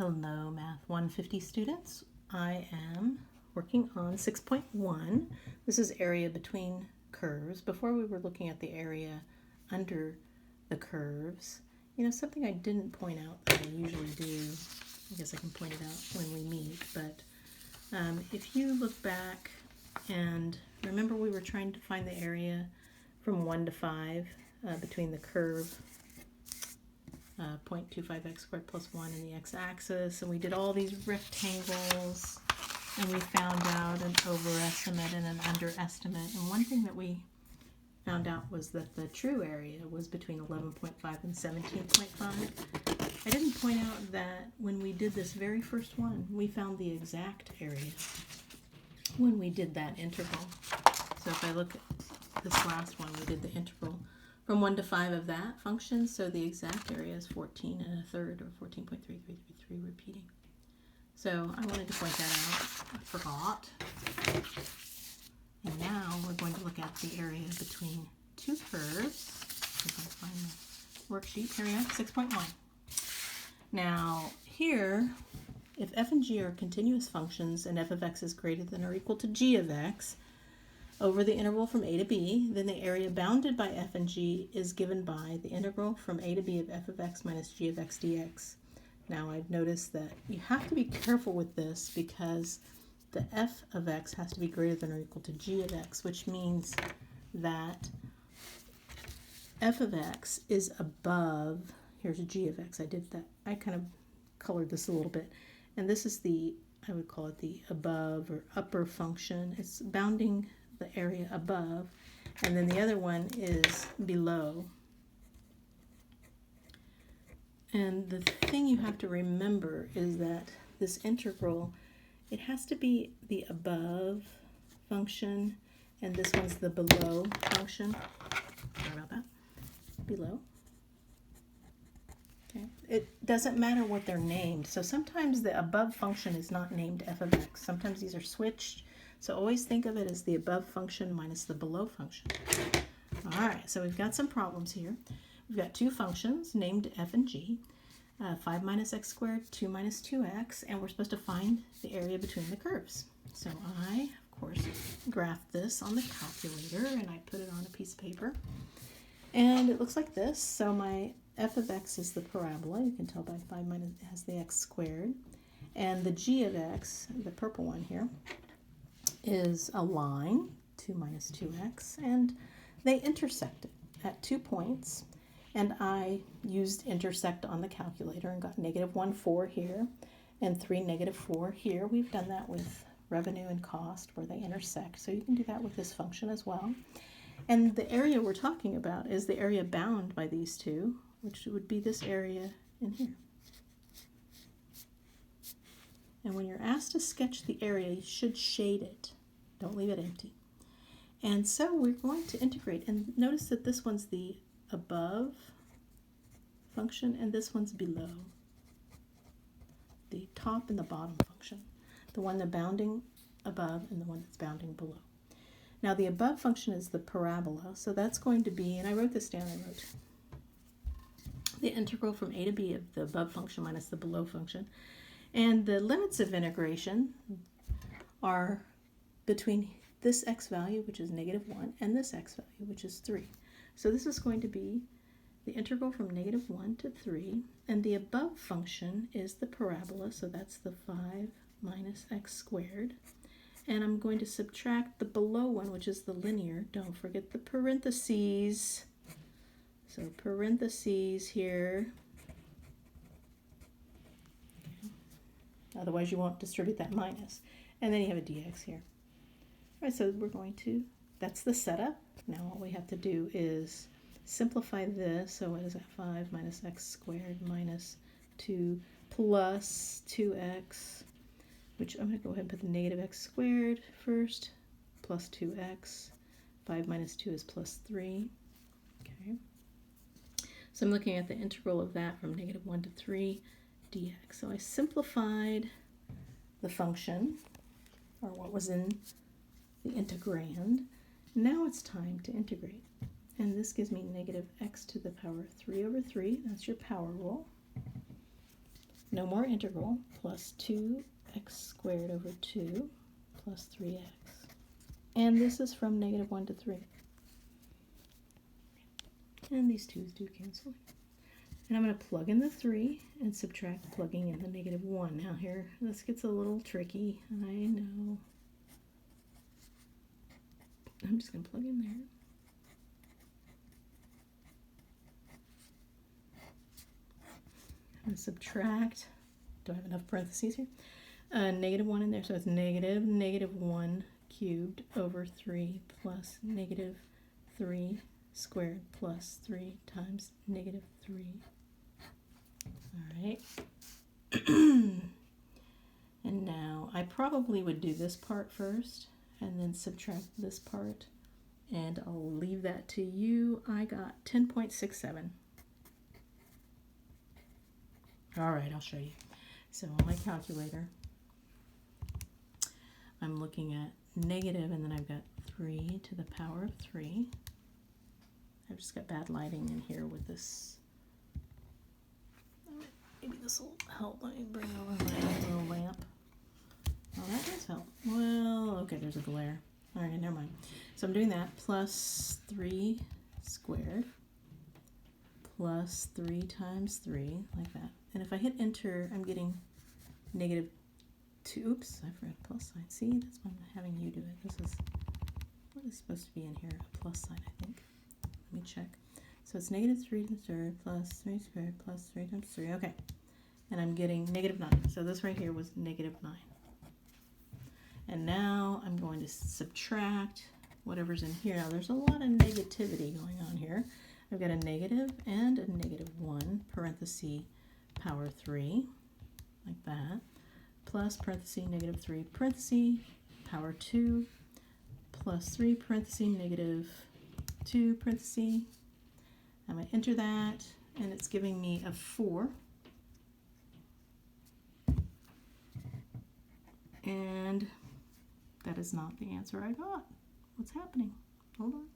Hello, Math 150 students. I am working on 6.1. This is area between curves. Before we were looking at the area under the curves. You know, something I didn't point out that I usually do, I guess I can point it out when we meet, but if you look back and remember we were trying to find the area from 1 to 5 between the curve 0.25x squared plus 1 in the x-axis, and we did all these rectangles, and we found out an overestimate and an underestimate. And one thing that we found out was that the true area was between 11.5 and 17.5. I didn't point out that when we did this very first one, we found the exact area when we did that integral. So if I look at this last one, we did the integral from 1 to 5 of that function, so the exact area is 14 1/3, or 14.3333 repeating. So I wanted to point that out. I forgot. And now we're going to look at the area between two curves. If I find the worksheet, here we are, 6.1. Now here, if f and g are continuous functions and f of x is greater than or equal to g of x, over the interval from a to b, then the area bounded by f and g is given by the integral from a to b of f of x minus g of x dx. Now I've noticed that you have to be careful with this because the f of x has to be greater than or equal to g of x, which means that f of x is above, here's a g of x, I did that, I kind of colored this a little bit, and this is the, I would call it the above or upper function. It's bounding the area above, and then the other one is below. And the thing you have to remember is that this integral, it has to be the above function, and this one's the below function. Sorry about that. Below. Okay. It doesn't matter what they're named. So sometimes the above function is not named f of x. Sometimes these are switched. So always think of it as the above function minus the below function. All right, so we've got some problems here. We've got two functions named f and g, 5 minus x squared, 2 minus 2x, and we're supposed to find the area between the curves. So I, of course, graphed this on the calculator, and I put it on a piece of paper. And it looks like this. So my f of x is the parabola. You can tell by 5 minus, it has the x squared. And the g of x, the purple one here, is a line, 2 minus 2x, and they intersected at 2 points, and I used intersect on the calculator and got -1,4 here and 3 -4 here. We've done that with revenue and cost where they intersect, so you can do that with this function as well. And the area we're talking about is the area bound by these two, which would be this area in here. And when you're asked to sketch the area, you should shade it. Don't leave it empty. And so we're going to integrate. And notice that this one's the above function, and this one's below. The top and the bottom function. The one that's bounding above and the one that's bounding below. Now the above function is the parabola, so that's going to be, and I wrote this down, I wrote the integral from a to b of the above function minus the below function. And the limits of integration are between this x value, which is -1, and this x value, which is 3. So this is going to be the integral from -1 to 3, and the above function is the parabola, so that's the 5 minus x squared. And I'm going to subtract the below one, which is the linear. Don't forget the parentheses. So parentheses here. Otherwise you won't distribute that minus. And then you have a dx here. All right, so we're going to, that's the setup. Now all we have to do is simplify this. So what is that? 5 minus x squared minus 2 plus 2x, which I'm going to go ahead and put the -x squared first, plus 2x. 5 minus 2 is plus 3. Okay. So I'm looking at the integral of that from -1 to 3 dx. So I simplified the function, or what was in the integrand. Now it's time to integrate. And this gives me -x to the power 3 over 3. That's your power rule. no more integral, plus 2x squared over 2 plus 3x. And this is from -1 to 3. And these 2's do cancel. And I'm going to plug in the 3 and subtract plugging in the -1. Now here, this gets a little tricky, I know. I'm just going to plug in there. I'm going to subtract, do I have enough parentheses here? -1 in there, so it's -1 cubed over 3 plus -3 squared plus 3 times -3. All right. And now I probably would do this part first and then subtract this part, and I'll leave that to you. I got 10.67. All right, I'll show you. So on my calculator, I'm looking at negative, and then I've got 3 to the power of 3. I've just got bad lighting in here with this. Maybe this will help. Let me bring over my little lamp. Oh, that does help. Well, okay, there's a glare. All right, never mind. So I'm doing that, plus 3 squared plus 3 times 3, like that. And if I hit enter, I'm getting -2. Oops, I forgot a plus sign. See, that's why I'm having you do it. This is what is supposed to be in here, a plus sign, I think. Let me check. So it's -3 to the third plus 3 squared plus 3 times 3. Okay. And I'm getting -9. So this right here was -9. And now I'm going to subtract whatever's in here. Now there's a lot of negativity going on here. I've got a negative and a -1, parenthesis, power 3, like that, plus parenthesis, -3, parenthesis, power 2, plus 3, parenthesis, -2, parenthesis. I'm going to enter that, and it's giving me a 4. And that is not the answer I got. What's happening? Hold on.